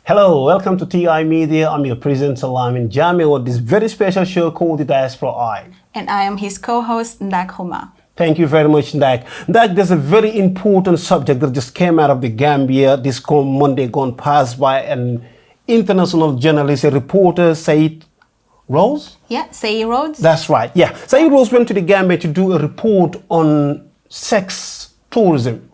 Hello, welcome to TiMedia. I'm your presenter, Njie with this very special show called the Diaspora Eye. And I am his co-host, Ndak Huma. Thank you very much, Ndak. Ndak, there's a very important subject that just came out of the Gambia this Monday gone past by an international journalist, a reporter, Said Rose? Yeah, Said Rose. That's right, yeah. Said Rose went to the Gambia to do a report on sex tourism,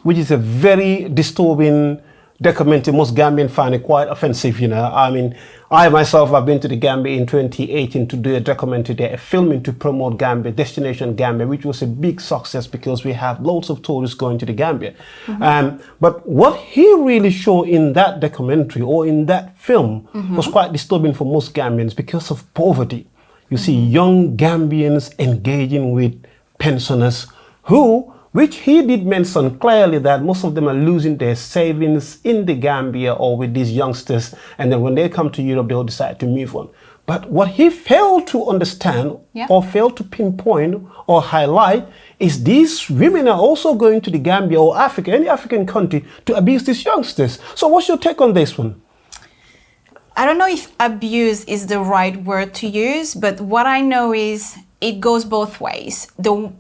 which is a very disturbing documentary. Most Gambians find it quite offensive, you know. I mean, I myself have been to the Gambia in 2018 to do a documentary there, a filming to promote Gambia, Destination Gambia, which was a big success because we have loads of tourists going to the Gambia. But what he really showed in that documentary or in that film was quite disturbing for most Gambians because of poverty. You see young Gambians engaging with pensioners which he did mention clearly that most of them are losing their savings in the Gambia or with these youngsters, and then when they come to Europe, they'll decide to move on. But what he failed to understand or failed to pinpoint or highlight is these women are also going to the Gambia or Africa, any African country, to abuse these youngsters. So what's your take on this one? I don't know if abuse is the right word to use, but what I know is it goes both ways. The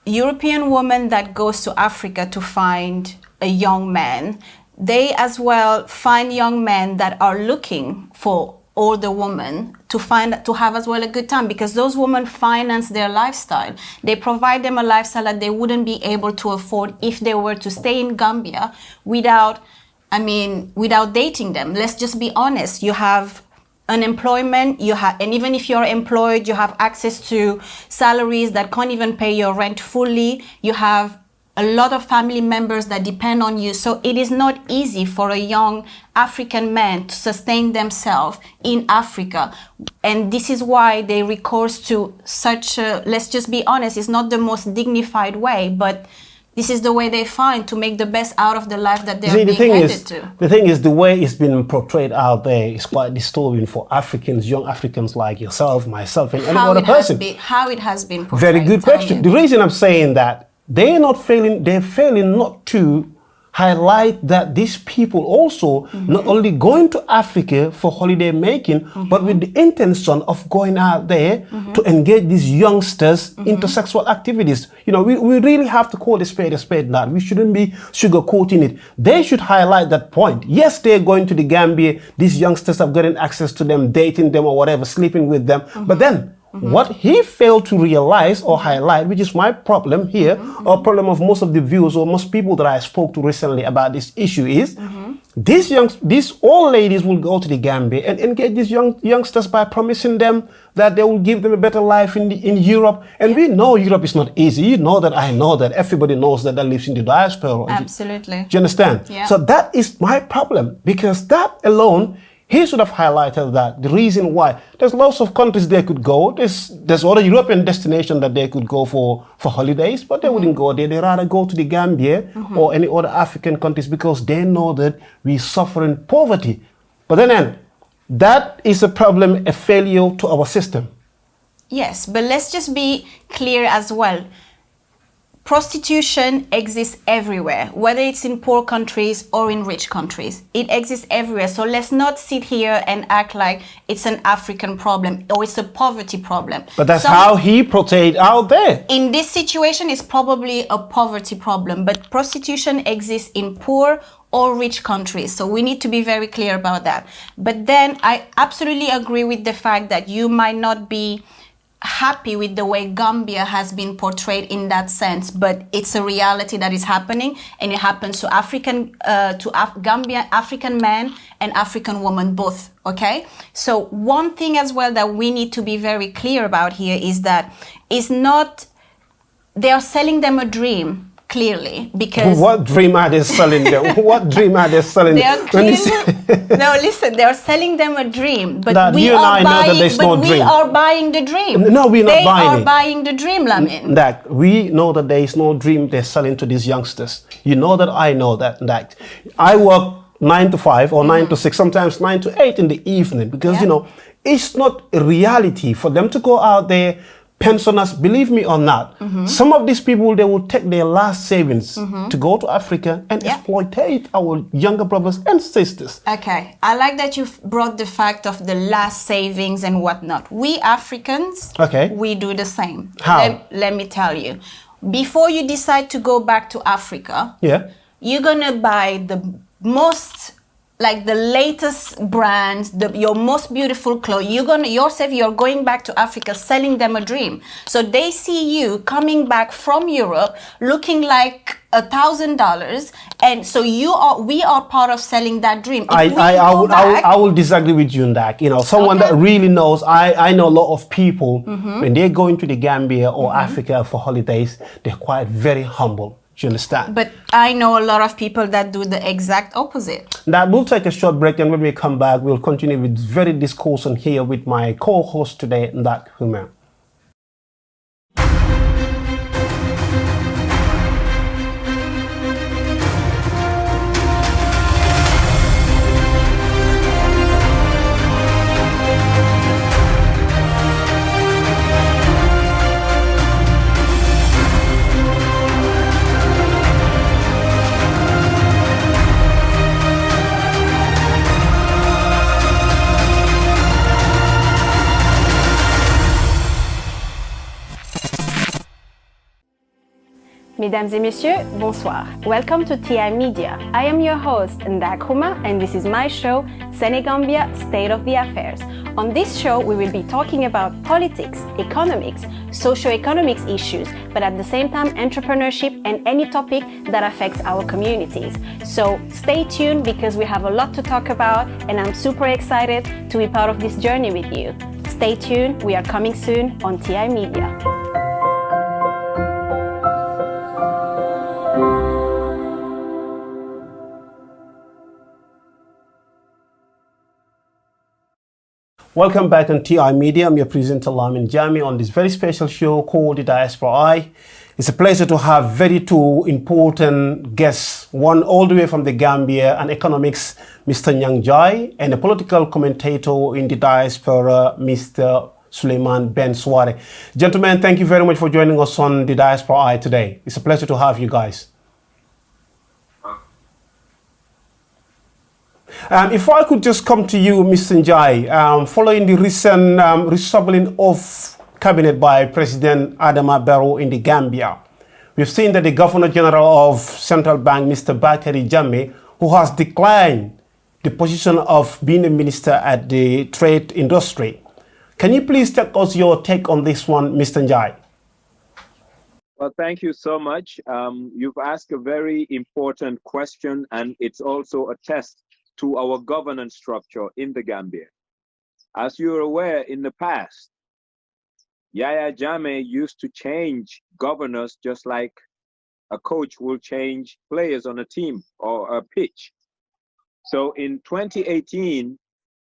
European woman that goes to Africa to find a young man, they as well find young men that are looking for older women to have as well a good time, because those women finance their lifestyle. They provide them a lifestyle that they wouldn't be able to afford if they were to stay in Gambia without dating them. Let's just be honest. You have unemployment, and even if you're employed, you have access to salaries that can't even pay your rent fully. You have a lot of family members that depend on you. So it is not easy for a young African man to sustain themselves in Africa. And this is why they recourse to such a, let's just be honest, it's not the most dignified way, but this is the way they find to make the best out of the life that they're being handed to. The thing is, the way it's been portrayed out there is quite disturbing for Africans, young Africans like yourself, myself, and any other person. How it has been portrayed. Very good question. The reason I'm saying that, they're failing not to highlight that these people also not only going to Africa for holiday making, but with the intention of going out there to engage these youngsters into sexual activities. You know, we really have to call a spade now. We shouldn't be sugarcoating it. They should highlight that point. Yes, they're going to the Gambia. These youngsters have gotten access to them, dating them or whatever, sleeping with them. But then, what he failed to realize or highlight, which is my problem here, or problem of most of the viewers or most people that I spoke to recently about this issue is, these old ladies will go to the Gambia and engage these youngsters by promising them that they will give them a better life in Europe. And we know Europe is not easy. You know that, I know that, everybody knows that lives in the diaspora. Absolutely. Do you understand? Yeah. So that is my problem, because that alone, he should have highlighted that. The reason why. There's lots of countries they could go. There's other European destinations that they could go for holidays, but they wouldn't go there. They'd rather go to the Gambia or any other African countries because they know that we're suffering poverty. But then that is a problem, a failure to our system. Yes, but let's just be clear as well. Prostitution exists everywhere, whether it's in poor countries or in rich countries. It exists everywhere. So let's not sit here and act like it's an African problem or it's a poverty problem. But that's how he portrayed out there. In this situation, it's probably a poverty problem, but prostitution exists in poor or rich countries. So we need to be very clear about that. But then I absolutely agree with the fact that you might not be happy with the way Gambia has been portrayed in that sense, but it's a reality that is happening, and it happens to Gambia African men and African women both. Okay, so one thing as well that we need to be very clear about here is that it's not they are selling them a dream. Clearly, because what dream are they selling them? What dream are they selling them? No, listen, they are selling them a dream, but that we are buying the dream. No, we're not buying it. They are buying the dream, Lamin. That we know that there is no dream they're selling to these youngsters. You know that, I know that. That I work 9 to 5 or 9 to 6, sometimes 9 to 8 in the evening, because you know it's not a reality for them to go out there, pensioners, believe me or not, some of these people, they will take their last savings to go to Africa and exploitate our younger brothers and sisters. Okay, I like that you've brought the fact of the last savings and whatnot. We Africans, we do the same. How? Let me tell you. Before you decide to go back to Africa, you're gonna buy the most, like the latest brands, your most beautiful clothes. You're going back to Africa, selling them a dream. So they see you coming back from Europe, looking like $1,000, and so we are part of selling that dream. I will disagree with you on that. You know, someone that really knows. I know a lot of people when they're going to the Gambia or Africa for holidays, they're quite very humble. Do you understand? But I know a lot of people that do the exact opposite. Now, we'll take a short break, and when we come back, we'll continue with very discussion here with my co-host today, Ndak Huma. Mesdames et messieurs, bonsoir. Welcome to TiMedia. I am your host, Ndak Huma, and this is my show, Senegambia State of the Affairs. On this show, we will be talking about politics, economics, socio-economics issues, but at the same time, entrepreneurship and any topic that affects our communities. So stay tuned because we have a lot to talk about, and I'm super excited to be part of this journey with you. Stay tuned. We are coming soon on TiMedia. Welcome back on TiMedia. I'm your presenter, Njie Mr, on this very special show called the Diaspora Eye. It's a pleasure to have very two important guests, one all the way from the Gambia, an economics, Mr. Njie, and a political commentator in the diaspora, Mr. Suleiman Ben Suwareh. Gentlemen, thank you very much for joining us on the Diaspora Eye today. It's a pleasure to have you guys. If I could just come to you, Mr. Njie, following the recent reshuffling of cabinet by President Adama Barrow in the Gambia, we've seen that the Governor General of Central Bank, Mr. Bakary Jammeh, who has declined the position of being a minister at the trade industry. Can you please take us your take on this one, Mr. Njie? Well, thank you so much. You've asked a very important question, and it's also a test to our governance structure in the Gambia. As you're aware, in the past, Yahya Jammeh used to change governors just like a coach will change players on a team or a pitch. So in 2018,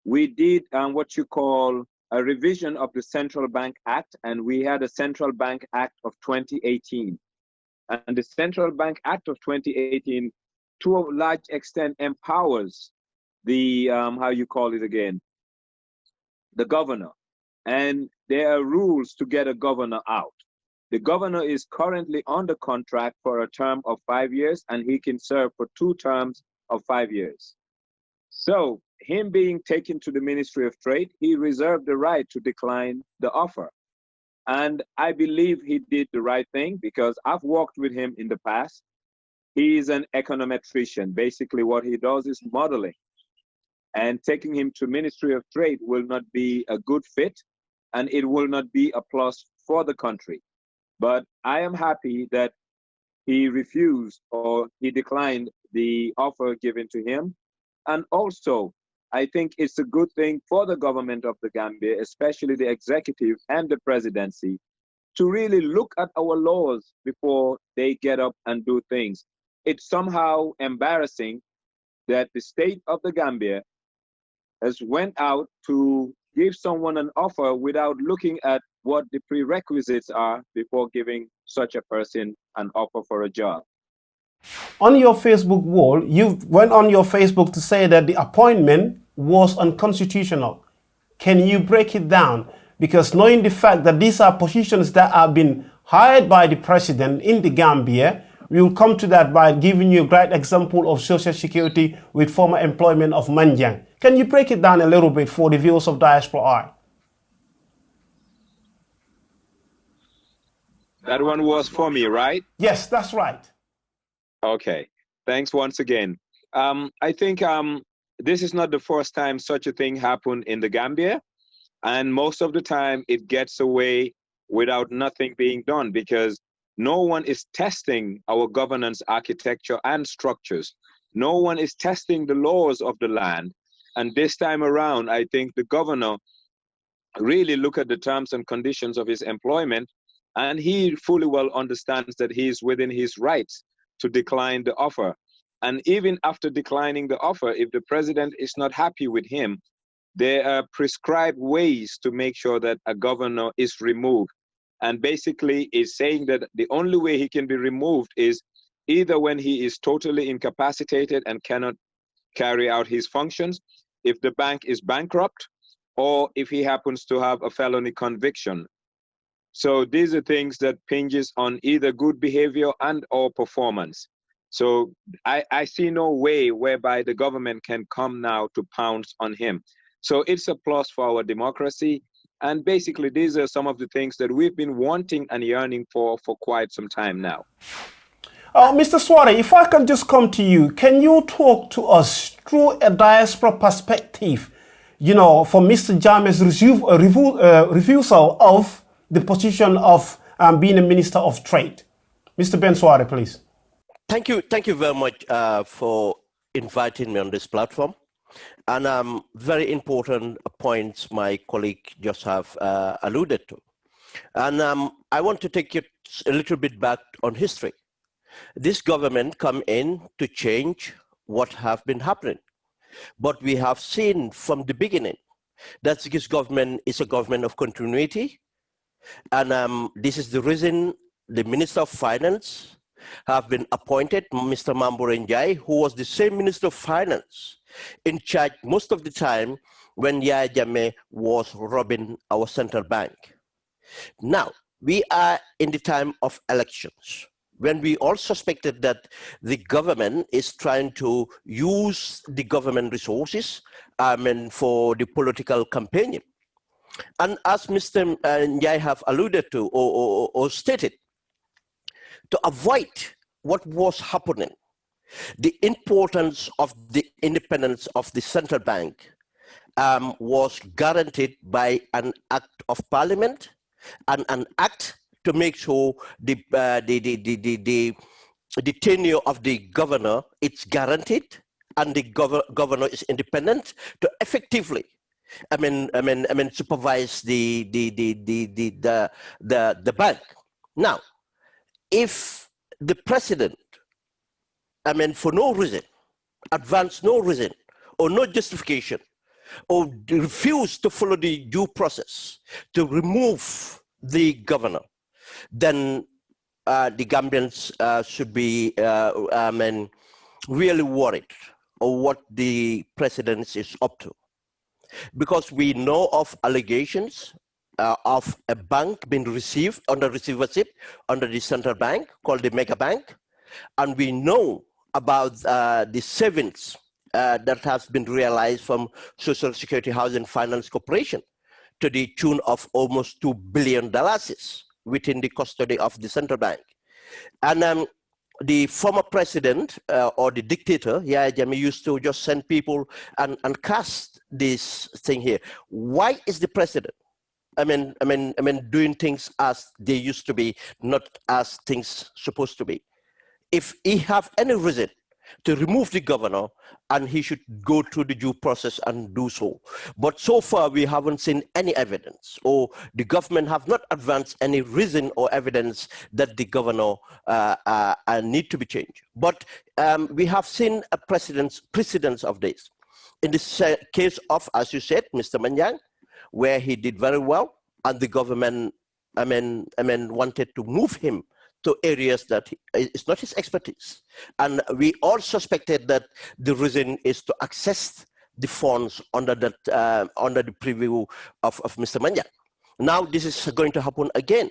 we did what you call a revision of the Central Bank Act, and we had a Central Bank Act of 2018. And the Central Bank Act of 2018, to a large extent, empowers the, the governor. And there are rules to get a governor out. The governor is currently under contract for a term of 5 years, and he can serve for 2 terms of 5 years. So him being taken to the Ministry of Trade, he reserved the right to decline the offer. And I believe he did the right thing because I've worked with him in the past. He is an econometrician. Basically what he does is modeling. And taking him to Ministry of Trade will not be a good fit, and it will not be a plus for the country. But I am happy that he refused or he declined the offer given to him. And also, I think it's a good thing for the government of the Gambia, especially the executive and the presidency, to really look at our laws before they get up and do things. It's somehow embarrassing that the state of the Gambia has went out to give someone an offer without looking at what the prerequisites are before giving such a person an offer for a job. On your Facebook wall, you went on your Facebook to say that the appointment was unconstitutional. Can you break it down? because knowing the fact that these are positions that have been hired by the president in the Gambia, we will come to that by giving you a great example of social security with former employment of Manjang. Can you break it down a little bit for the viewers of Diaspora Eye? That one was for me, right? Yes, that's right. Okay. Thanks once again. I think this is not the first time such a thing happened in the Gambia. And most of the time it gets away without nothing being done because no one is testing our governance architecture and structures. No one is testing the laws of the land. And this time around, I think the governor really look at the terms and conditions of his employment, and he fully well understands that he is within his rights to decline the offer. And even after declining the offer, if the president is not happy with him, there are prescribed ways to make sure that a governor is removed. And basically is saying that the only way he can be removed is either when he is totally incapacitated and cannot carry out his functions, if the bank is bankrupt, or if he happens to have a felony conviction. So these are things that pinges on either good behavior and or performance. So I see no way whereby the government can come now to pounce on him. So it's a plus for our democracy. And basically, these are some of the things that we've been wanting and yearning for quite some time now. Mr. Suwareh, if I can just come to you, can you talk to us through a diaspora perspective, you know, for Mr. Njime's refusal of the position of being a Minister of Trade? Mr. Ben Suwareh, please. Thank you very much for inviting me on this platform. And very important points my colleague just have alluded to. And I want to take you a little bit back on history. This government come in to change what have been happening. But we have seen from the beginning that this government is a government of continuity. And this is the reason the Minister of Finance have been appointed, Mr. Njie, who was the same Minister of Finance in charge most of the time when Yahya Jammeh was robbing our central bank. Now, we are in the time of elections, when we all suspected that the government is trying to use the government resources for the political campaigning. And as Mr. Njie have alluded to or stated, to avoid what was happening, the importance of the independence of the central bank was guaranteed by an act of parliament and an act to make sure the tenure of the governor is guaranteed and the governor is independent to effectively supervise the bank. Now, if the president, for no reason, advance no reason, or no justification, or refuse to follow the due process to remove the governor, then the Gambians should be really worried of what the president is up to. Because we know of allegations of a bank being received under receivership under the central bank called the mega bank, and we know about the savings that has been realized from Social Security Housing Finance Corporation to the tune of almost $2 billion within the custody of the central bank. And the former president or the dictator, Yahya Jammeh, used to just send people and cast this thing here. Why is the president doing things as they used to be, not as things supposed to be? If he have any reason to remove the governor, and he should go through the due process and do so. But so far, we haven't seen any evidence, or the government have not advanced any reason or evidence that the governor need to be changed. But we have seen a precedence of this. In the case of, as you said, Mr. Manjang, where he did very well, and the government, wanted to move him to areas that it's not his expertise. And we all suspected that the reason is to access the funds under that under the preview of Mr. Manjang. Now this is going to happen again.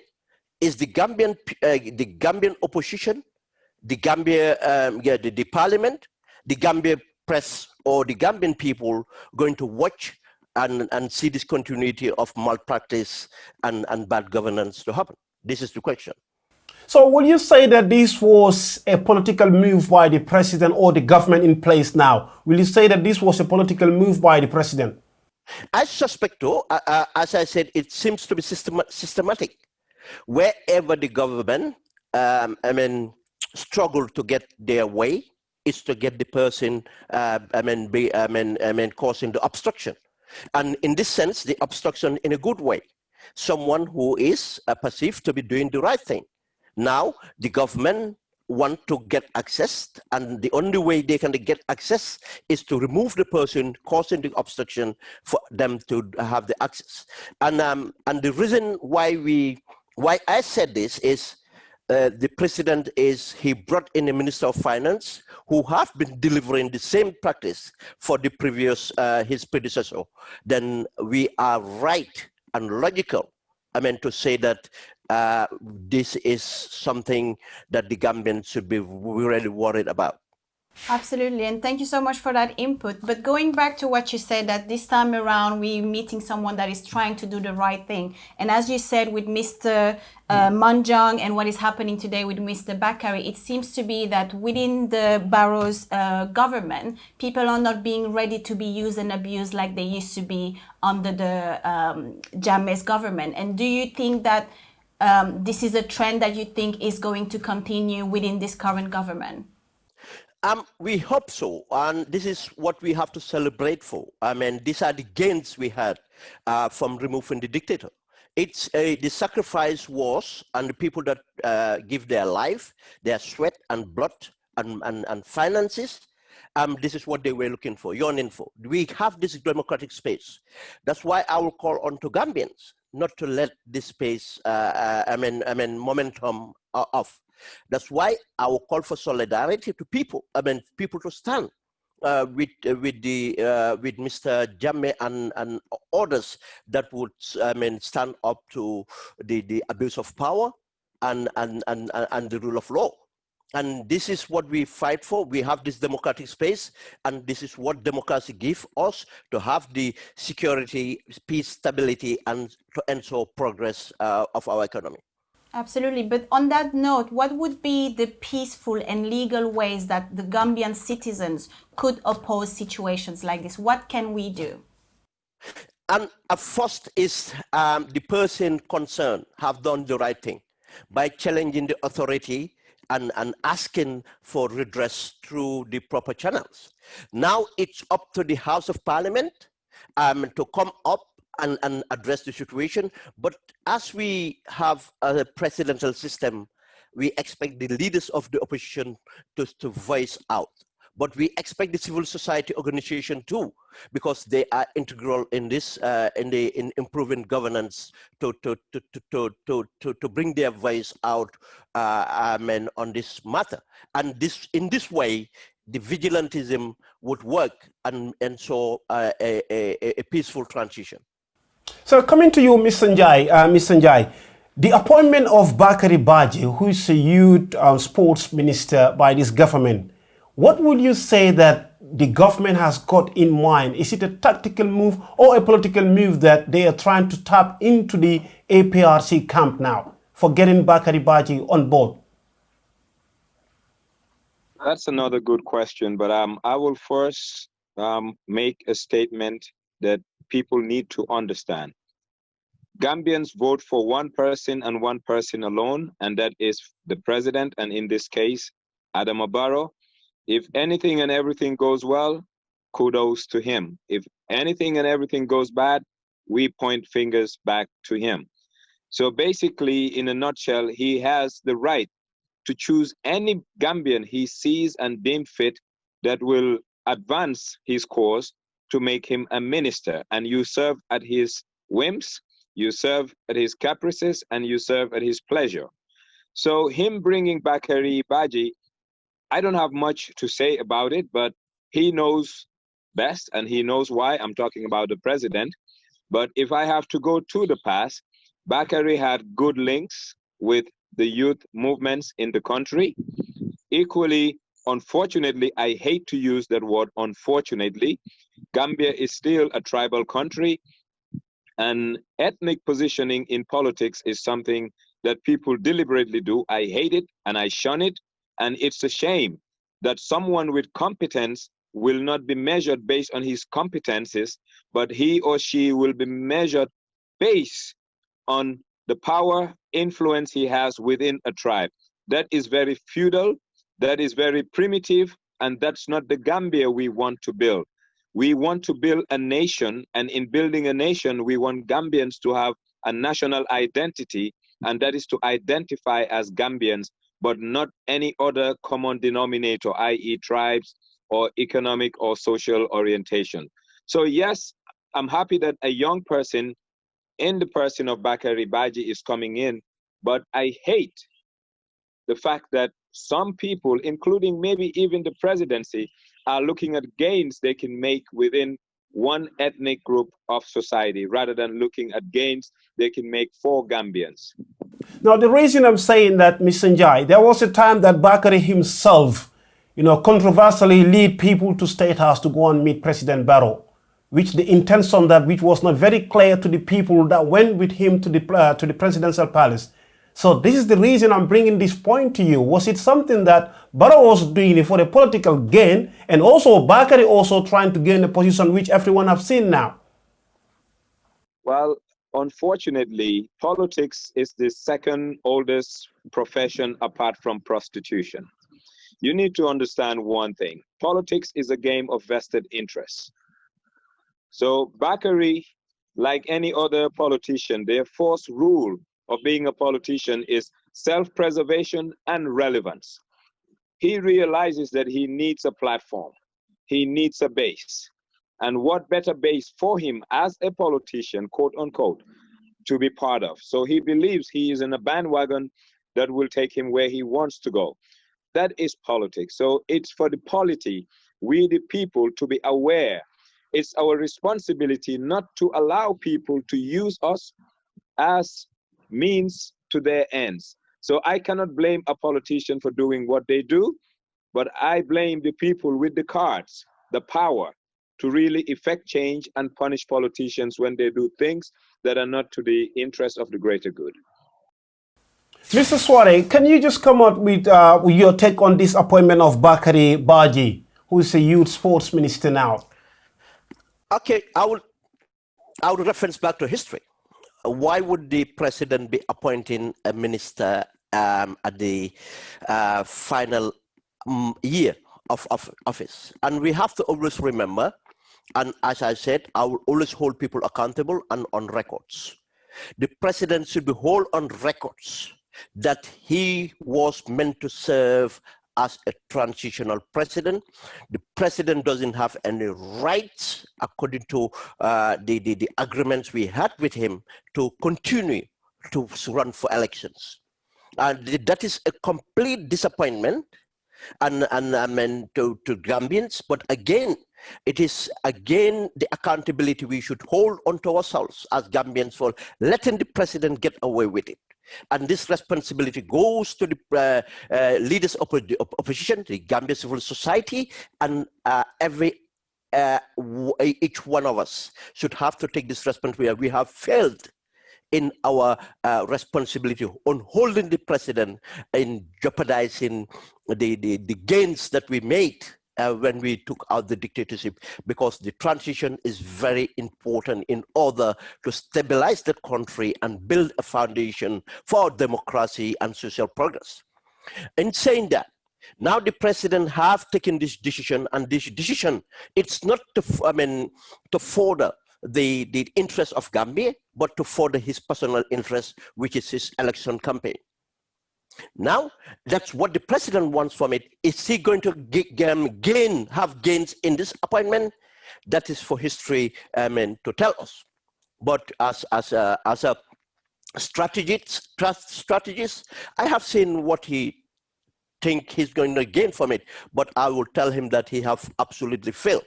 Is the Gambian opposition, the Gambia, the parliament, the Gambia press, or the Gambian people going to watch and see this continuity of malpractice and bad governance to happen? This is the question. So will you say that this was a political move by the president or the government in place now? Will you say that this was a political move by the president? I suspect, though, as I said, it seems to be systematic. Wherever the government, struggle to get their way, is to get the person, causing the obstruction. And in this sense, the obstruction in a good way. Someone who is perceived to be doing the right thing. Now, the government want to get access, and the only way they can get access is to remove the person causing the obstruction for them to have the access. And the reason why I said this is the president he brought in a minister of finance who have been delivering the same practice for the previous, his predecessor. Then we are right and logical, to say that this is something that the Gambians should be really worried about. Absolutely, and thank you so much for that input. But going back to what you said, that this time around we're meeting someone that is trying to do the right thing. And as you said, with Mr. Manjang and what is happening today with Mr. Bakari, it seems to be that within the Barrow's government, people are not being ready to be used and abused like they used to be under the Jammeh's government. And do you think that this is a trend that you think is going to continue within this current government? We hope so, and this is what we have to celebrate for. These are the gains we had from removing the dictator. It's the sacrifice was, and the people that give their life, their sweat and blood and finances. This is what they were looking for, yearning for. We have this democratic space. That's why I will call on to Gambians not to let this space, momentum off. That's why I will call for solidarity to people. People to stand with Mr. Jammeh and others that would stand up to the abuse of power and the rule of law. And this is what we fight for. We have this democratic space, and this is what democracy gives us, to have the security, peace, stability, and to ensure progress of our economy. Absolutely. But on that note, what would be the peaceful and legal ways that the Gambian citizens could oppose situations like this? What can we do? And first is the person concerned have done the right thing by challenging the authority and asking for redress through the proper channels. Now it's up to the House of Parliament to come up and address the situation. But as we have a presidential system, we expect the leaders of the opposition to voice out. But we expect the civil society organization too, because they are integral in this, in improving governance, to bring their voice out on this matter. And in this way, the vigilantism would work and ensure a peaceful transition. So coming to you, Mr. Njie, the appointment of Bakari Baji, who is a youth sports minister by this government, what would you say that the government has got in mind? Is it a tactical move or a political move that they are trying to tap into the APRC camp now for getting Bakari Baji on board? That's another good question, but I will first make a statement that people need to understand. Gambians vote for one person and one person alone, and that is the president, and in this case, Adama Barrow. If anything and everything goes well, kudos to him. If anything and everything goes bad, we point fingers back to him. So basically, in a nutshell, he has the right to choose any Gambian he sees and deem fit that will advance his cause to make him a minister. And you serve at his whims, you serve at his caprices, and you serve at his pleasure. So him bringing Bakari Baji, I don't have much to say about it, but he knows best, and he knows why. I'm talking about the president. But if I have to go to the past, Bakari had good links with the youth movements in the country. Equally, unfortunately, I hate to use that word unfortunately, Gambia is still a tribal country, and ethnic positioning in politics is something that people deliberately do. I hate it and I shun it, and it's a shame that someone with competence will not be measured based on his competences, but he or she will be measured based on the power, influence he has within a tribe. That is very feudal, that is very primitive, and that's not the Gambia we want to build. We want to build a nation, and in building a nation, we want Gambians to have a national identity, and that is to identify as Gambians, but not any other common denominator, i.e. tribes or economic or social orientation. So yes, I'm happy that a young person in the person of Bakari Baji is coming in, but I hate the fact that some people, including maybe even the presidency, are looking at gains they can make within one ethnic group of society rather than looking at gains they can make for Gambians. Now, the reason I'm saying that, Mr. Njie, there was a time that Bakari himself, controversially lead people to State House to go and meet President Barrow, which the intention that which was not very clear to the people that went with him to the presidential palace. So this is the reason I'm bringing this point to you. Was it something that Barrow was doing for a political gain, and also Bakari also trying to gain a position which everyone have seen now? Well, unfortunately, politics is the second oldest profession apart from prostitution. You need to understand one thing. Politics is a game of vested interests. So Bakari, like any other politician, their first rule of being a politician is self-preservation and relevance. He realizes that he needs a platform. He needs a base. And what better base for him as a politician, quote unquote, to be part of. So he believes he is in a bandwagon that will take him where he wants to go. That is politics. So it's for the polity, we the people, to be aware. It's our responsibility not to allow people to use us as means to their ends. So I cannot blame a politician for doing what they do, but I blame the people with the cards, the power, to really effect change and punish politicians when they do things that are not to the interest of the greater good. Mr. Suwareh, can you just come up with your take on this appointment of Bakari Baji, who is a youth sports minister now? Okay, I would reference back to history. Why would the president be appointing a minister at the final year of office? And we have to always remember, and as I said, I will always hold people accountable and on records. The president should be held on records that he was meant to serve as a transitional president. The president doesn't have any rights, according to the agreements we had with him, to continue to run for elections. And that is a complete disappointment and I mean to Gambians. But again, it is again the accountability we should hold onto ourselves as Gambians for letting the president get away with it. And this responsibility goes to the leaders of the opposition, the Gambia civil society, and each one of us should have to take this responsibility. We have failed in our responsibility on holding the president in jeopardizing the gains that we made when we took out the dictatorship, because the transition is very important in order to stabilize the country and build a foundation for democracy and social progress. In saying that, now the president have taken this decision, and this decision, it's not to, to further the interest of Gambia, but to further his personal interest, which is his election campaign. Now, that's what the president wants from it. Is he going to have gains in this appointment? That is for history, to tell us. But as a strategist, I have seen what he think he's going to gain from it, but I will tell him that he have absolutely failed.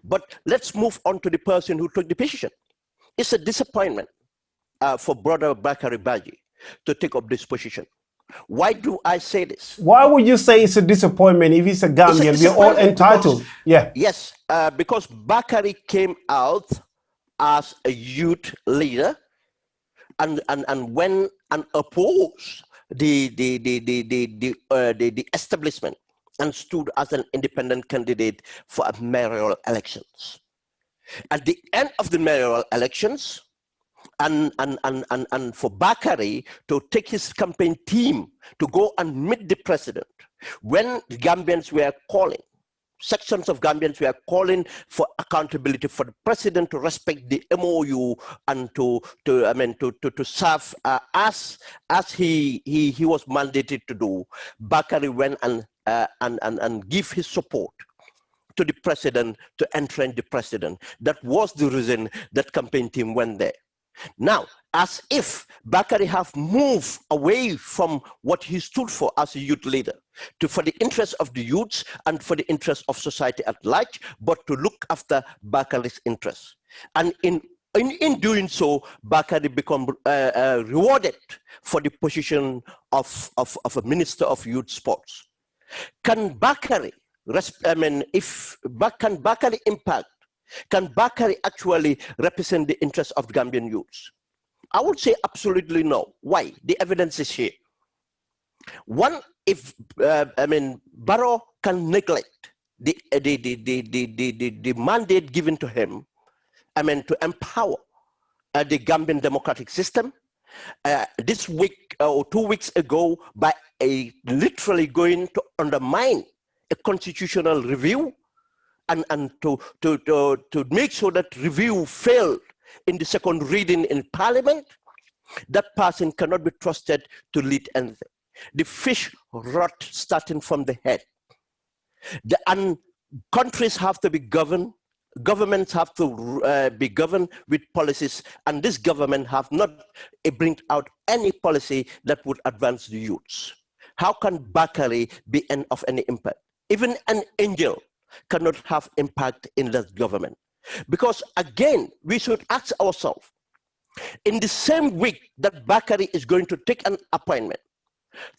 But let's move on to the person who took the position. It's a disappointment. for Brother Bakari Baji to take up this position. Why do I say this? Why would you say it's a disappointment if he's a Gambian? We're all entitled. Yes, because Bakari came out as a youth leader and went and opposed the establishment and stood as an independent candidate for mayoral elections. At the end of the mayoral elections, and for Bakari to take his campaign team to go and meet the president, when the Gambians were calling, sections of Gambians were calling for accountability for the president to respect the MOU and to serve as he was mandated to do, Bakari went and give his support to the president to entrench the president. That was the reason that campaign team went there. Now, as if Bakari have moved away from what he stood for as a youth leader for the interests of the youths and for the interests of society at large, but to look after Bakari's interests. And in doing so, Bakari become rewarded for the position of a Minister of Youth Sports. Can Bakari, can Bakari impact? Can Bakari actually represent the interests of Gambian youths? I would say absolutely no. Why? The evidence is here. One, if Barrow can neglect the mandate given to him, to empower the Gambian democratic system. This week or 2 weeks ago, by literally going to undermine a constitutional review, and to make sure that review failed in the second reading in Parliament, that person cannot be trusted to lead anything. The fish rot starting from the head. And countries have to be governed, governments have to be governed with policies, and this government have not bring out any policy that would advance the youths. How can Bakari be of any impact? Even an angel cannot have impact in that government. Because again, we should ask ourselves, in the same week that Bakari is going to take an appointment,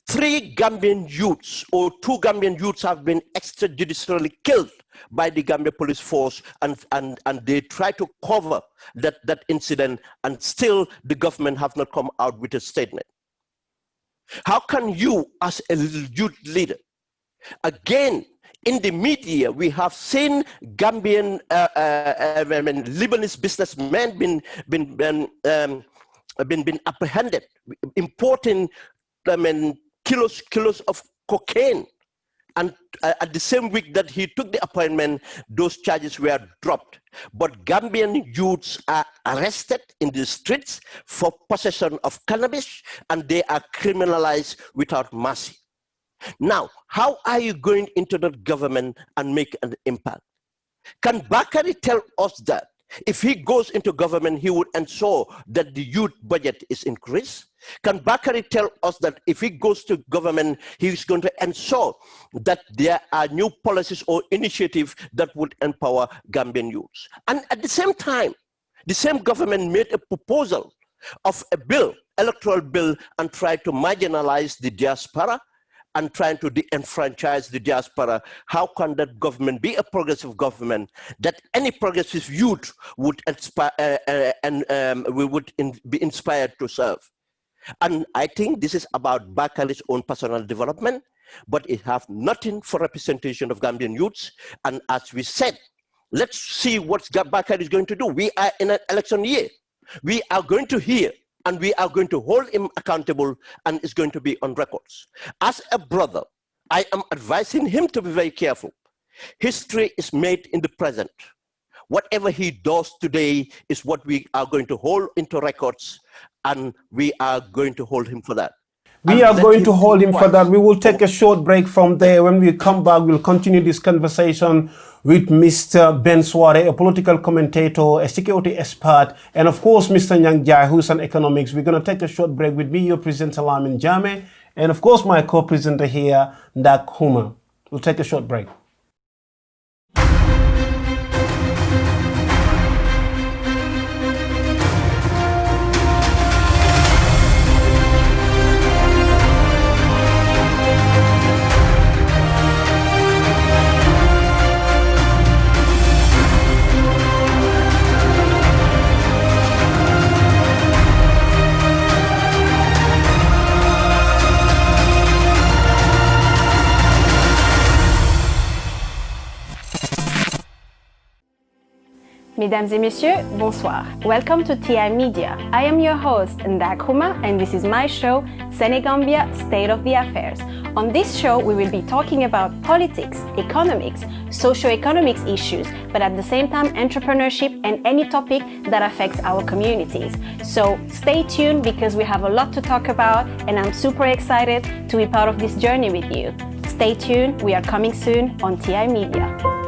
3 Gambian youths or 2 Gambian youths have been extrajudicially killed by the Gambia police force, and they try to cover that incident, and still the government have not come out with a statement. How can you, as a youth leader, again, in the media, we have seen Gambian Lebanese businessmen been apprehended, importing kilos of cocaine, and at the same week that he took the appointment, those charges were dropped. But Gambian youths are arrested in the streets for possession of cannabis, and they are criminalized without mercy. Now, how are you going into that government and make an impact? Can Bakari tell us that if he goes into government, he would ensure that the youth budget is increased? Can Bakari tell us that if he goes to government, he is going to ensure that there are new policies or initiatives that would empower Gambian youths? And at the same time, the same government made a proposal of a bill, electoral bill, and tried to marginalize the diaspora and trying to de-enfranchise the diaspora. How can that government be a progressive government that any progressive youth would inspire we would be inspired to serve? And I think this is about Bakari's own personal development, but it has nothing for representation of Gambian youths. And as we said, let's see what Bakari is going to do. We are in an election year. We are going to hear, and we are going to hold him accountable, and it's going to be on records. As a brother, I am advising him to be very careful. History is made in the present. Whatever he does today is what we are going to hold into records, and we are going to hold him for that. We are going to hold him for that. We will take a short break from there. When we come back, we'll continue this conversation with Mr. Ben Suwareh, a political commentator, a security expert, and of course, Mr. Njie, who's an economics. We're going to take a short break with me, your presenter, Lamin Jame, and of course, my co-presenter here, Njie. We'll take a short break. Mesdames et messieurs, bonsoir. Welcome to TiMedia. I am your host, Njie, and this is my show, Senegambia State of the Affairs. On this show, we will be talking about politics, economics, socio-economics issues, but at the same time, entrepreneurship and any topic that affects our communities. So stay tuned because we have a lot to talk about, and I'm super excited to be part of this journey with you. Stay tuned, we are coming soon on TiMedia.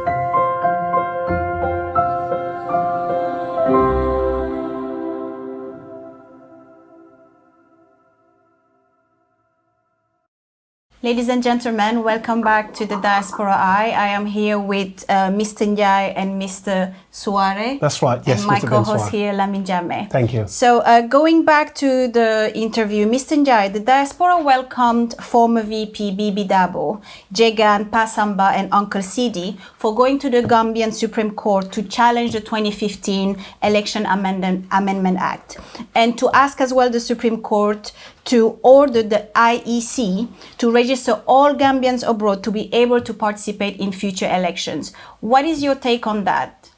Ladies and gentlemen, welcome back to the Diaspora Eye. I am here with Mr. Njie and Mr. Suwareh. That's right, yes, and my Mr. co-host Suwareh. here, Njie Mr. Thank you. So going back to the interview, Mr. Njie, the Diaspora welcomed former VP Bibi Dabo, Jegan Pasamba and Uncle Sidi for going to the Gambian Supreme Court to challenge the 2015 Election Amendment Act and to ask as well the Supreme Court to order the IEC to register all Gambians abroad to be able to participate in future elections. What is your take on that?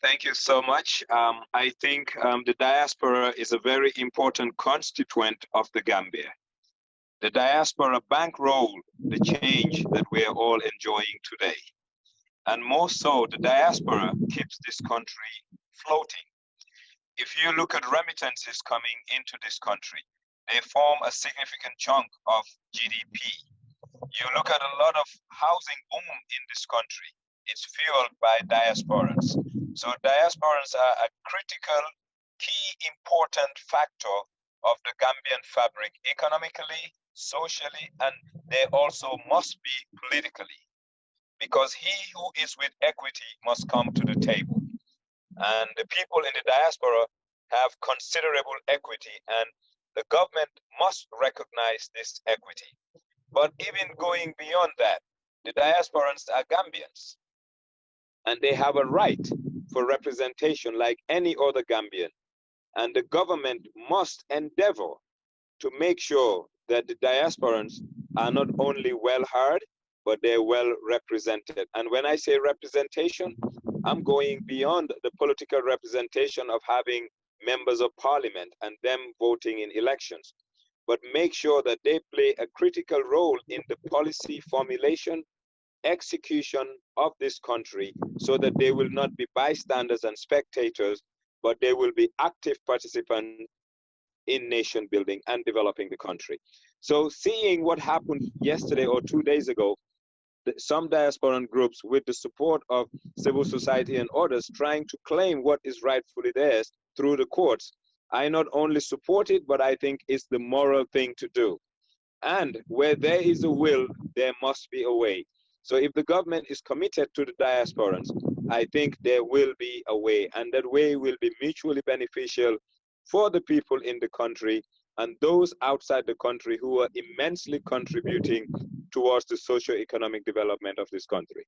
Thank you so much. I think the diaspora is a very important constituent of the Gambia. The diaspora bankroll the change that we are all enjoying today. And more so, the diaspora keeps this country floating. If you look at remittances coming into this country, they form a significant chunk of GDP. You look at a lot of housing boom in this country, it's fueled by diasporans. So diasporans are a critical, key, important factor of the Gambian fabric, economically, socially, and they also must be politically, because he who is with equity must come to the table. And the people in the diaspora have considerable equity, and the government must recognize this equity. But even going beyond that, the diasporans are Gambians, and they have a right for representation like any other Gambian. And the government must endeavor to make sure that the diasporans are not only well heard, but they're well represented. And when I say representation, I'm going beyond the political representation of having members of parliament and them voting in elections, but make sure that they play a critical role in the policy formulation, execution of this country, so that they will not be bystanders and spectators, but they will be active participants in nation building and developing the country. So seeing what happened yesterday or 2 days ago, some diasporan groups with the support of civil society and others trying to claim what is rightfully theirs through the courts, I not only support it, but I think it's the moral thing to do. And where there is a will, there must be a way. So if the government is committed to the diasporans, I think there will be a way, and that way will be mutually beneficial for the people in the country and those outside the country who are immensely contributing towards the socio-economic development of this country.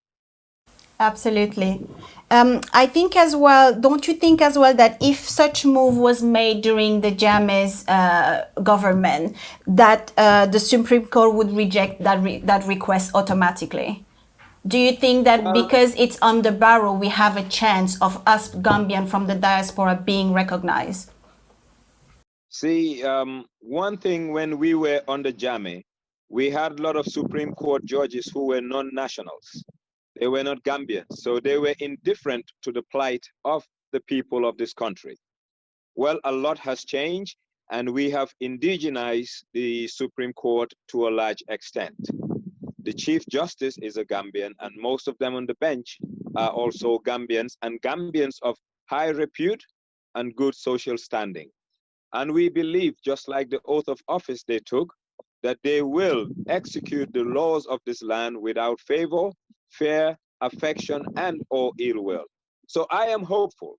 Absolutely. I think as well, don't you think as well that if such move was made during the Jammeh's government, that the Supreme Court would reject that request automatically? Do you think that because it's on the barrel, we have a chance of us Gambian from the diaspora being recognized? See, one thing when we were under Jammeh, we had a lot of Supreme Court judges who were non-nationals. They were not Gambians, so they were indifferent to the plight of the people of this country. Well, a lot has changed, and we have indigenized the Supreme Court to a large extent. The Chief Justice is a Gambian, and most of them on the bench are also Gambians, and Gambians of high repute and good social standing. And we believe, just like the oath of office they took, that they will execute the laws of this land without favor, fear, affection, and or ill will. So I am hopeful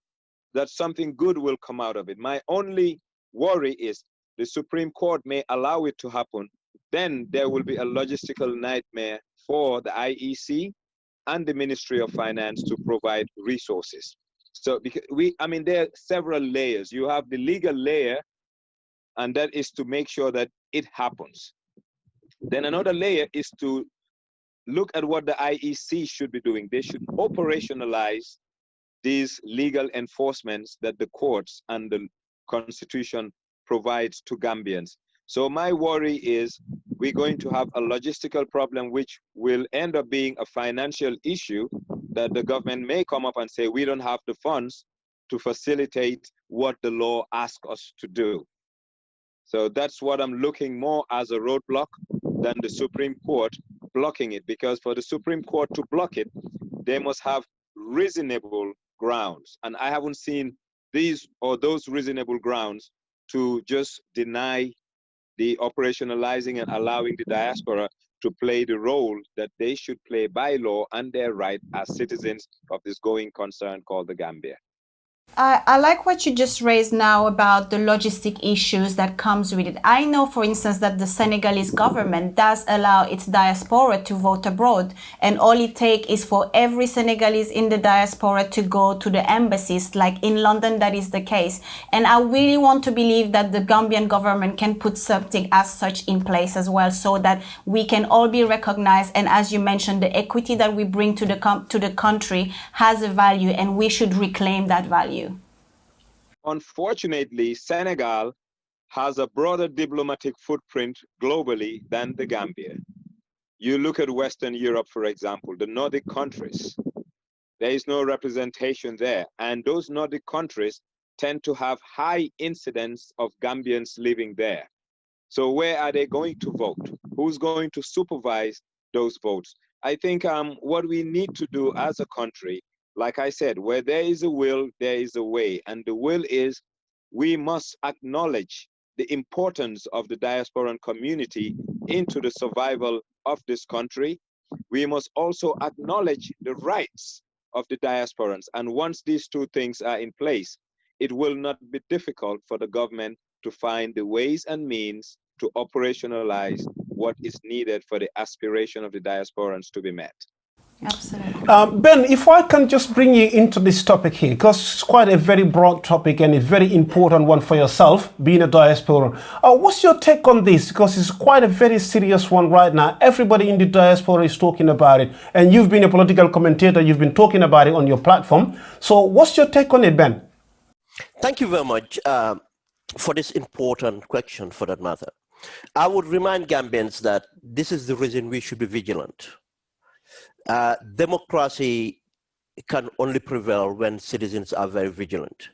that something good will come out of it. My only worry is the Supreme Court may allow it to happen. Then there will be a logistical nightmare for the IEC and the Ministry of Finance to provide resources. So because there are several layers. You have the legal layer, and that is to make sure that it happens. Then another layer is to look at what the IEC should be doing. They should operationalize these legal enforcements that the courts and the constitution provides to Gambians. So my worry is we're going to have a logistical problem which will end up being a financial issue, that the government may come up and say, we don't have the funds to facilitate what the law asks us to do. So that's what I'm looking more as a roadblock than the Supreme Court blocking it, because for the Supreme Court to block it, they must have reasonable grounds. And I haven't seen these or those reasonable grounds to just deny the operationalizing and allowing the diaspora to play the role that they should play by law and their right as citizens of this going concern called the Gambia. I like what you just raised now about the logistic issues that comes with it. I know, for instance, that the Senegalese government does allow its diaspora to vote abroad, and all it takes is for every Senegalese in the diaspora to go to the embassies. Like in London, that is the case. And I really want to believe that the Gambian government can put something as such in place as well, so that we can all be recognized. And as you mentioned, the equity that we bring to the country has a value, and we should reclaim that value. Unfortunately, Senegal has a broader diplomatic footprint globally than the Gambia. You look at Western Europe, for example, the Nordic countries, there is no representation there. And those Nordic countries tend to have high incidence of Gambians living there. So where are they going to vote? Who's going to supervise those votes? I think what we need to do as a country, like I said, where there is a will, there is a way. And the will is we must acknowledge the importance of the diasporan community into the survival of this country. We must also acknowledge the rights of the diasporans. And once these two things are in place, it will not be difficult for the government to find the ways and means to operationalize what is needed for the aspiration of the diasporans to be met. Absolutely. Ben, if I can just bring you into this topic here, because it's quite a very broad topic and a very important one for yourself, being a diaspora. What's your take on this? Because it's quite a very serious one right now. Everybody in the diaspora is talking about it. And you've been a political commentator. You've been talking about it on your platform. So what's your take on it, Ben? Thank you very much for this important question, for that matter. I would remind Gambians that this is the reason we should be vigilant. Democracy can only prevail when citizens are very vigilant.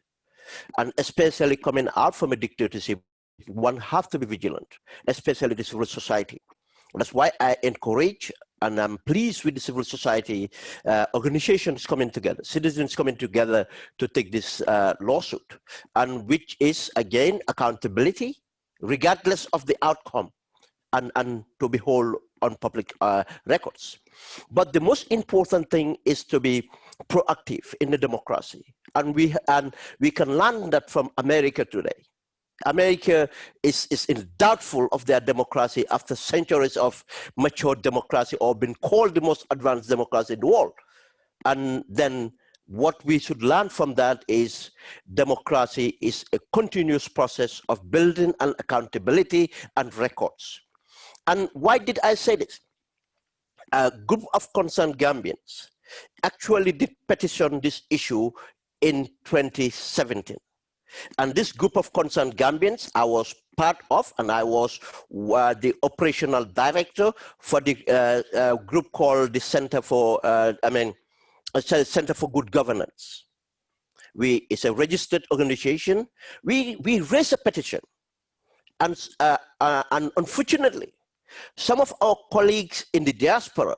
And especially coming out from a dictatorship, one has to be vigilant, especially the civil society. That's why I encourage, and I'm pleased with the civil society organizations coming together, citizens coming together to take this lawsuit, and which is, again, accountability, regardless of the outcome, and to be held on public records. But the most important thing is to be proactive in the democracy. And we can learn that from America today. America is doubtful of their democracy after centuries of mature democracy, or been called the most advanced democracy in the world. And then what we should learn from that is democracy is a continuous process of building and accountability and records. And why did I say this? A group of concerned Gambians actually did petition this issue in 2017. And this group of concerned Gambians I was part of, and I was the operational director for the group called the Center for, Center for Good Governance. It's a registered organization. We raised a petition. And unfortunately, some of our colleagues in the diaspora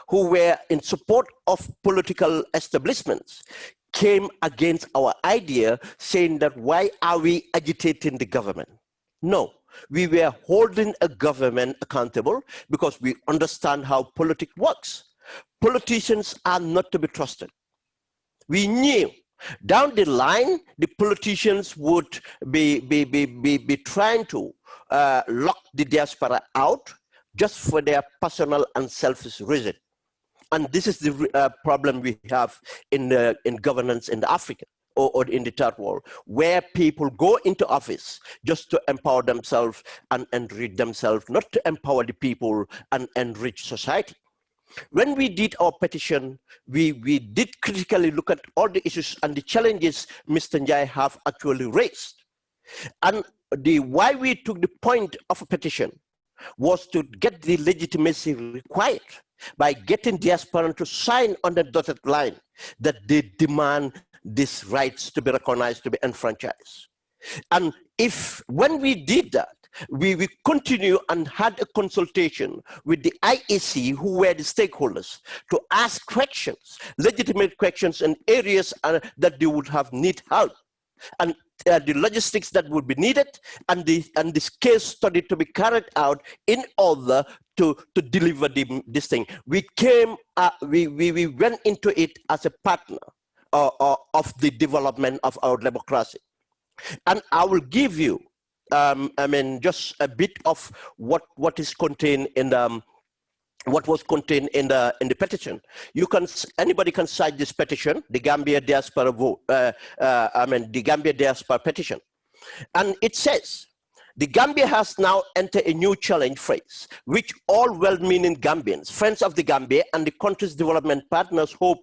who were in support of political establishments came against our idea, saying that why are we agitating the government? No, we were holding a government accountable because we understand how politics works. Politicians are not to be trusted. We knew down the line the politicians would be trying to lock the diaspora out just for their personal and selfish reason. And this is the problem we have in governance in Africa or in the third world, where people go into office just to empower themselves and enrich themselves, not to empower the people and enrich society. When we did our petition, we did critically look at all the issues and the challenges Mr. Njie have actually raised. And why we took the point of a petition was to get the legitimacy required by getting diaspora to sign on the dotted line that they demand these rights to be recognized, to be enfranchised. And when we did that, we continue and had a consultation with the IEC, who were the stakeholders, to ask questions, legitimate questions in areas that they would have need help, and the logistics that would be needed, and this case study to be carried out in order to deliver this thing. We went into it as a partner of the development of our democracy. And I will give you just a bit of what is contained in what was contained in the petition. Anybody can cite this petition, the Gambia Diaspora the Gambia Diaspora petition, and it says, the Gambia has now entered a new challenge phase, which all well-meaning Gambians, friends of the Gambia, and the country's development partners hope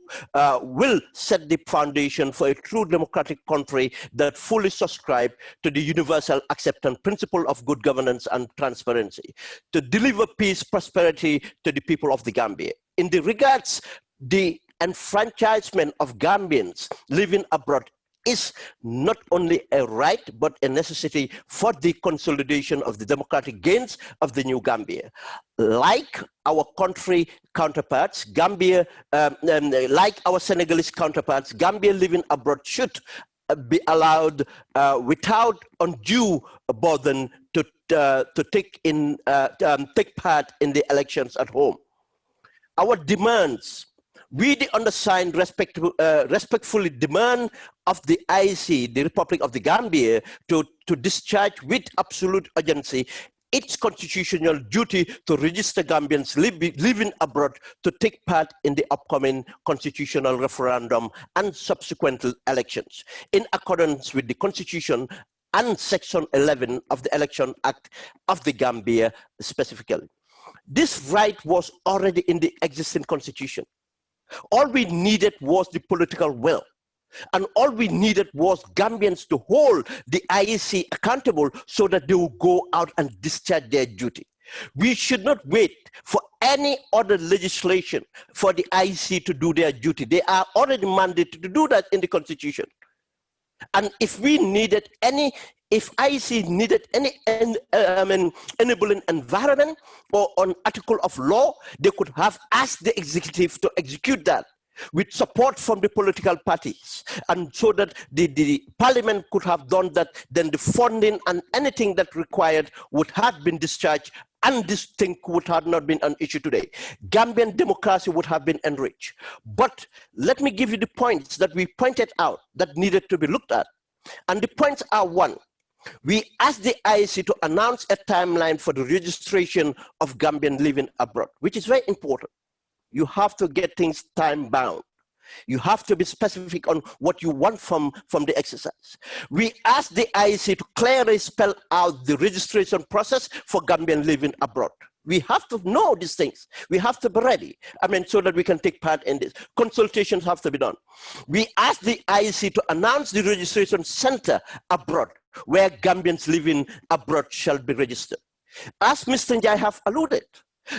will set the foundation for a true democratic country that fully subscribes to the universal acceptance principle of good governance and transparency, to deliver peace, prosperity to the people of the Gambia. In the regards, the enfranchisement of Gambians living abroad is not only a right, but a necessity for the consolidation of the democratic gains of the new Gambia. Like our country counterparts, Gambia, like our Senegalese counterparts, Gambia living abroad should be allowed without undue burden to take part in the elections at home. Our demands, we, the undersigned, respectfully demand of the IEC, the Republic of the Gambia, to discharge with absolute urgency its constitutional duty to register Gambians living abroad to take part in the upcoming constitutional referendum and subsequent elections, in accordance with the Constitution and Section 11 of the Election Act of the Gambia specifically. This right was already in the existing constitution. All we needed was the political will. And all we needed was Gambians to hold the IEC accountable so that they will go out and discharge their duty. We should not wait for any other legislation for the IEC to do their duty. They are already mandated to do that in the Constitution. And if IEC needed any enabling environment or an article of law, they could have asked the executive to execute that with support from the political parties, and so that the parliament could have done that, then the funding and anything that required would have been discharged, and this thing would have not been an issue today. Gambian democracy would have been enriched. But let me give you the points that we pointed out that needed to be looked at. And the points are: one, we asked the IEC to announce a timeline for the registration of Gambian living abroad, which is very important. You have to get things time-bound. You have to be specific on what you want from the exercise. We asked the IEC to clearly spell out the registration process for Gambian living abroad. We have to know these things. We have to be ready, so that we can take part in this. Consultations have to be done. We asked the IEC to announce the registration center abroad, where Gambians living abroad shall be registered. As Mr. Njie have alluded,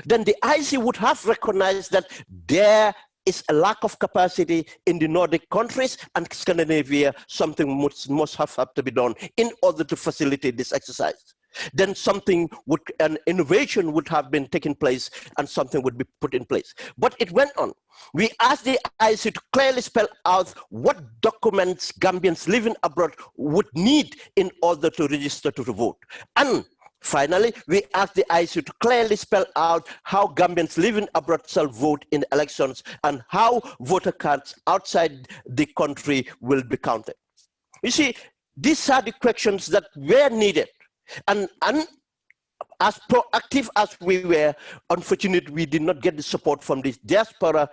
then the IEC would have recognized that there is a lack of capacity in the Nordic countries and Scandinavia. Something must have to be done in order to facilitate this exercise. Then an innovation would have been taken place and something would be put in place. But it went on. We asked the IEC to clearly spell out what documents Gambians living abroad would need in order to register to vote. And finally, we asked the IEC to clearly spell out how Gambians living abroad shall vote in elections and how voter cards outside the country will be counted. You see, these are the questions that were needed. And as proactive as we were, unfortunately, we did not get the support from these diaspora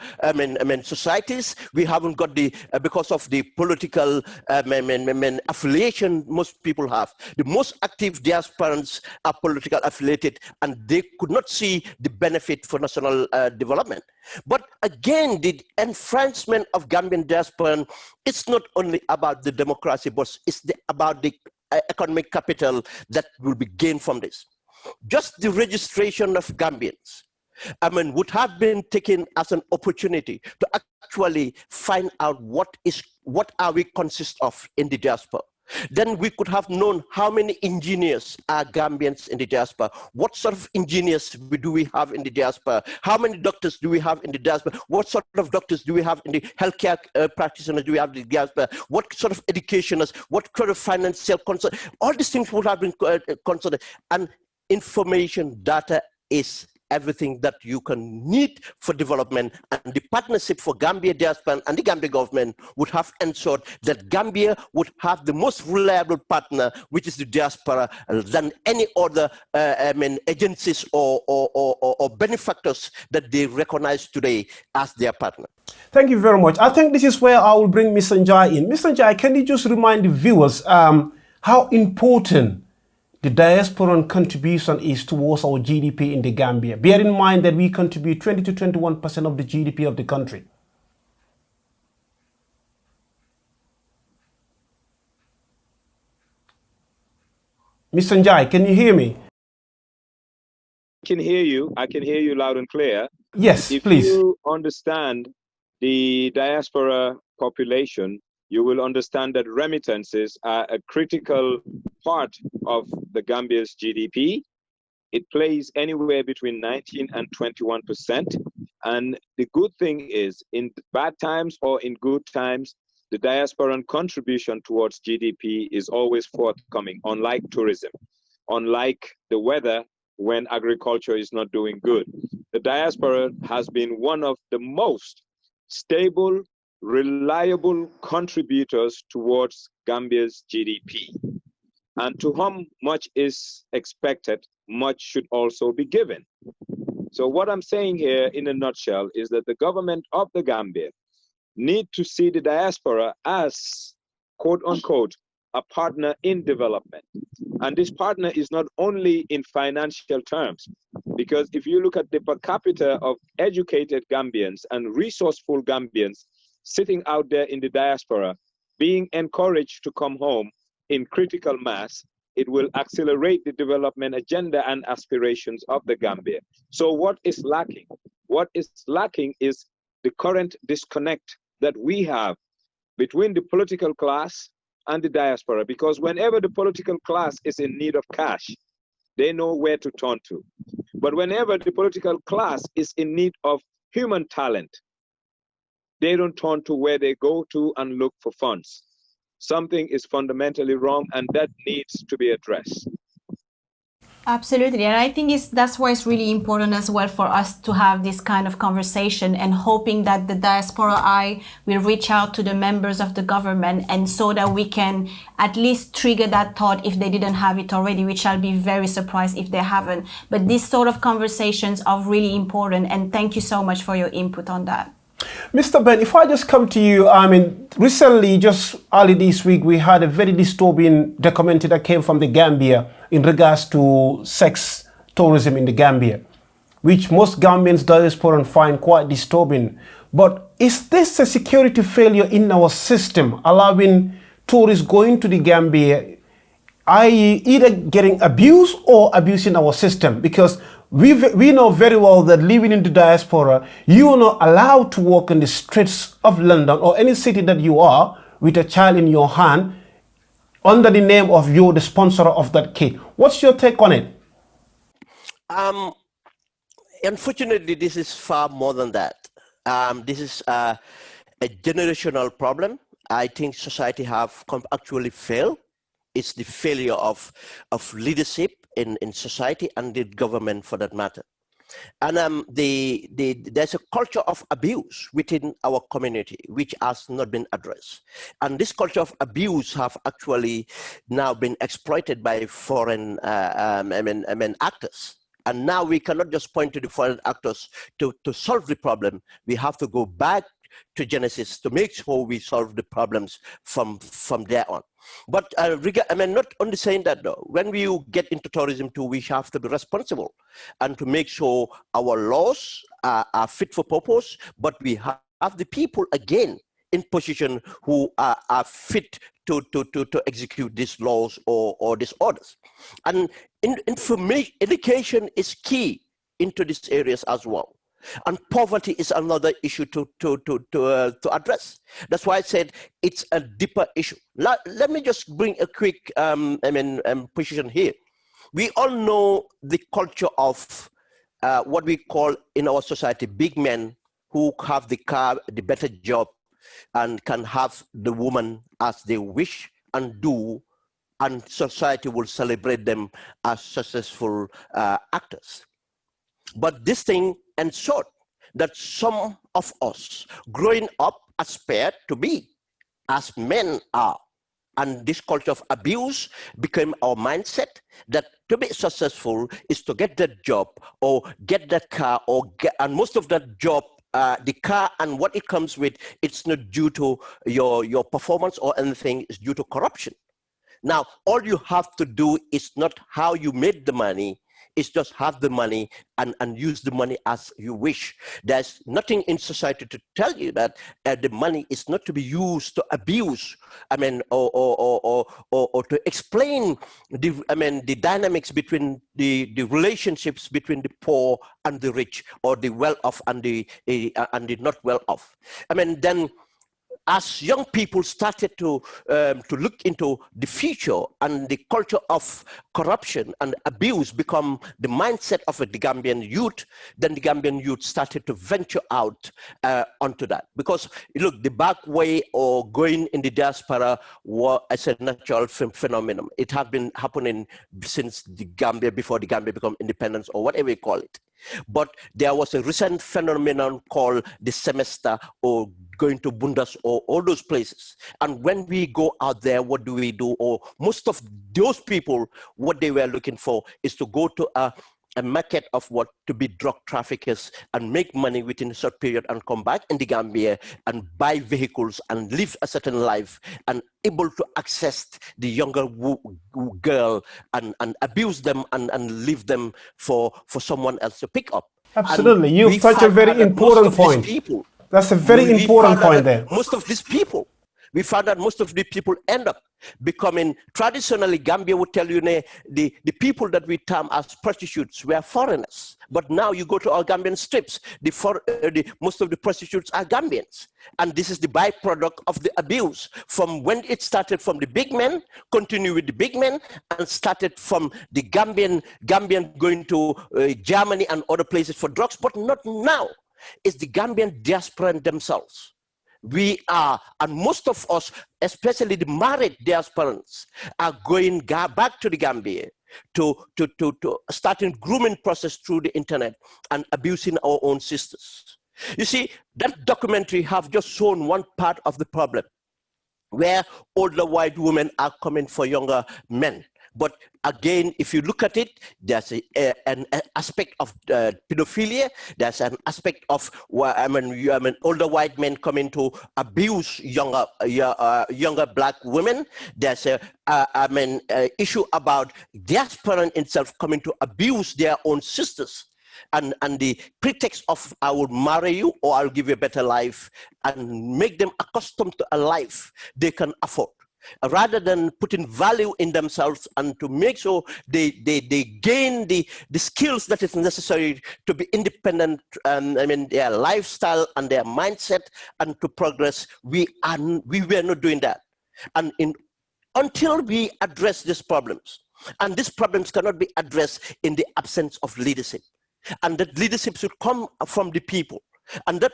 societies. We haven't got the, because of the political affiliation most people have. The most active diasporans are political affiliated, and they could not see the benefit for national development. But again, the enfranchisement of Gambian diaspora, it's not only about the democracy, but it's about the economic capital that will be gained from this. Just the registration of Gambians, would have been taken as an opportunity to actually find out what are we consist of in the diaspora. Then we could have known how many engineers are Gambians in the diaspora. What sort of engineers do we have in the diaspora? How many doctors do we have in the diaspora? What sort of doctors do we have in the healthcare practitioners do we have in the diaspora? What sort of educationers? What sort of financial concern? All these things would have been considered. And information data is everything that you can need for development, and the partnership for Gambia diaspora and the Gambia government would have ensured that Gambia would have the most reliable partner, which is the diaspora, than any other agencies or benefactors that they recognize today as their partner. Thank you very much. I think this is where I will bring Mr. Njie in. Mr. Njie, can you just remind the viewers how important the diasporan contribution is towards our GDP in the Gambia? Bear in mind that we contribute 20 to 21% of the GDP of the country. Mr. Njie, can you hear me? I can hear you. I can hear you loud and clear. Yes, please. If you understand the diaspora population, you will understand that remittances are a critical part of the Gambia's GDP. It plays anywhere between 19 and 21%. And the good thing is, in bad times or in good times, the diasporan contribution towards GDP is always forthcoming, unlike tourism, unlike the weather when agriculture is not doing good. The diaspora has been one of the most stable, reliable contributors towards Gambia's GDP. And to whom much is expected, much should also be given. So what I'm saying here in a nutshell is that the government of the Gambia need to see the diaspora as, quote unquote, a partner in development. And this partner is not only in financial terms, because if you look at the per capita of educated Gambians and resourceful Gambians sitting out there in the diaspora, being encouraged to come home in critical mass, it will accelerate the development agenda and aspirations of the Gambia. So what is lacking? What is lacking is the current disconnect that we have between the political class and the diaspora, because whenever the political class is in need of cash, they know where to turn to. But whenever the political class is in need of human talent, they don't turn to where they go to and look for funds. Something is fundamentally wrong, and that needs to be addressed. Absolutely, and I think that's why it's really important as well for us to have this kind of conversation, and hoping that the Diaspora Eye will reach out to the members of the government, and so that we can at least trigger that thought if they didn't have it already, which I'll be very surprised if they haven't. But these sort of conversations are really important, and thank you so much for your input on that. Mr. Ben, if I just come to you, recently, just early this week, we had a very disturbing documentary that came from the Gambia in regards to sex tourism in the Gambia, which most Gambians diaspora find quite disturbing. But is this a security failure in our system, allowing tourists going to the Gambia, i.e. either getting abused or abusing our system? Because we know very well that living in the diaspora, you are not allowed to walk in the streets of London or any city that you are with a child in your hand under the name of you, the sponsor of that kid. What's your take on it? Unfortunately, this is far more than that. This is a generational problem. I think society have actually failed. It's the failure of leadership in society and the government for that matter. And there's a culture of abuse within our community, which has not been addressed. And this culture of abuse have actually now been exploited by foreign actors. And now we cannot just point to the foreign actors to solve the problem. We have to go back to Genesis to make sure we solve the problems from there on. But not only saying that though, when we get into tourism too, we have to be responsible and to make sure our laws are fit for purpose, but we have the people again in position who are fit to execute these laws or these orders. And education is key into these areas as well. And poverty is another issue to address. That's why I said it's a deeper issue. Let me just bring a quick position here. We all know the culture of what we call in our society big men who have the car, the better job, and can have the woman as they wish and do, and society will celebrate them as successful actors. But this thing ensured that some of us growing up aspired to be as men are. And this culture of abuse became our mindset that to be successful is to get that job or get that car and most of that job, the car and what it comes with, it's not due to your performance or anything, it's due to corruption. Now, all you have to do is not how you made the money, is just have the money and use the money as you wish. There's nothing in society to tell you that the money is not to be used to abuse, or to explain the dynamics between the relationships between the poor and the rich, or the well-off and the not well-off. Then as young people started to look into the future and the culture of corruption and abuse become the mindset of the Gambian youth, then the Gambian youth started to venture out onto that. Because look, the back way or going in the diaspora was as a natural phenomenon. It has been happening since the Gambia, before the Gambia became independent or whatever you call it. But there was a recent phenomenon called the semester or going to Bundas or all those places. And when we go out there, what do we do? Or most of those people, what they were looking for is to go to a market of what to be drug traffickers and make money within a short period and come back in the Gambia and buy vehicles and live a certain life and able to access the younger girl and abuse them and leave them for someone else to pick up. Absolutely. You've touched a very important point. That's a very important point there. Most of these people, we found that most of the people end up becoming, traditionally, Gambia would tell you, the people that we term as prostitutes were foreigners. But now you go to our Gambian strips, most of the prostitutes are Gambians. And this is the byproduct of the abuse from when it started from the big men, continue with the big men, and started from the Gambian going to Germany and other places for drugs, but not now. It's the Gambian diaspora themselves. We are, and most of us, especially the married diasporans, are going back to the Gambia to starting grooming process through the internet and abusing our own sisters. You see, that documentary have just shown one part of the problem, where older white women are coming for younger men. But again, if you look at it, there's an aspect of pedophilia. There's an aspect of older white men coming to abuse younger black women. There's a issue about diaspora itself coming to abuse their own sisters. And the pretext of I will marry you or I'll give you a better life, and make them accustomed to a life they can afford, rather than putting value in themselves and to make sure they gain the skills that is necessary to be independent, their lifestyle and their mindset, and to progress. We were not doing that. And until we address these problems, and these problems cannot be addressed in the absence of leadership, and that leadership should come from the people. And that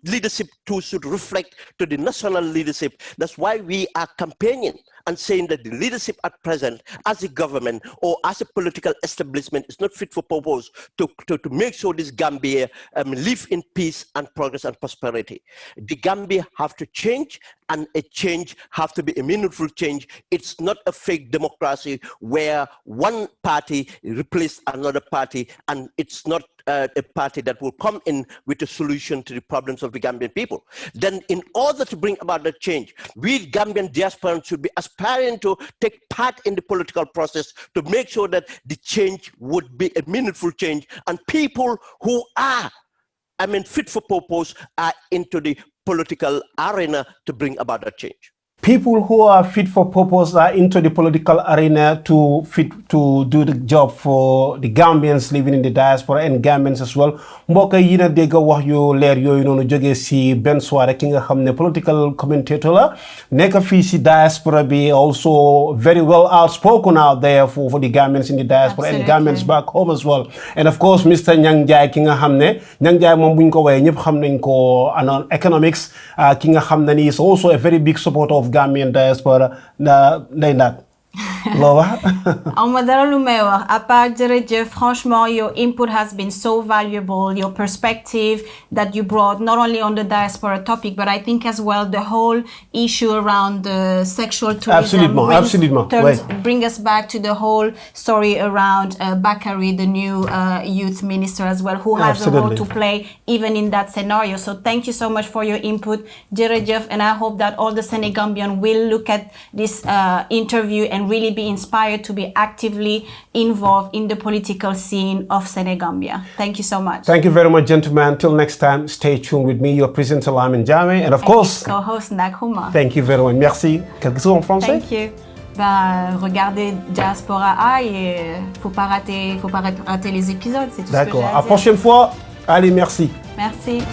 leadership too should reflect to the national leadership. That's why we are campaigning and saying that the leadership at present, as a government or as a political establishment, is not fit for purpose to make sure this Gambia live in peace and progress and prosperity. The Gambia have to change, and a change have to be a meaningful change. It's not a fake democracy where one party replaces another party, and it's not a party that will come in with a solution to the problems of the Gambian people. Then in order to bring about that change, we Gambian diasporans should be aspiring to take part in the political process to make sure that the change would be a meaningful change, and people who are, fit for purpose are into the political arena to bring about that change. People who are fit for purpose are into the political arena to do the job for the Gambians living in the diaspora and Gambians as well. Mbokk yi na dégg wax yu leer yooyu noonu jógee si Ben Suwareh ki nga xam ne political commentator la nekk fii si diaspora bi, also very well outspoken out there for the Gambians in the diaspora. Absolutely. And Gambians back home as well. And of course Mr. Njie ki nga xam ne Njie moom buñ ko woowee ñëpp xam nañ ko anon economics ki nga xam ne is also a very big supporter of Gambian diaspora Franchement, your input has been so valuable, your perspective that you brought not only on the diaspora topic, but I think as well the whole issue around the sexual tourism bring us back to the whole story around Bakari, the new youth minister as well, who has a role to play even in that scenario. So thank you so much for your input, Jerejef, and I hope that all the Senegambians will look at this interview and really be inspired to be actively involved in the political scene of Senegambia. Thank you so much. Thank you very much, gentlemen. Until next time, stay tuned with me, your presenter Njie, and of course, co-host Nkrumah. Thank you very much. Merci. Quelque chose en français? Thank you. Regardez Diaspora Eye et faut pas rater les épisodes, c'est tout ce que j'ai à dire. D'accord. À la prochaine fois. Allez, merci. Merci.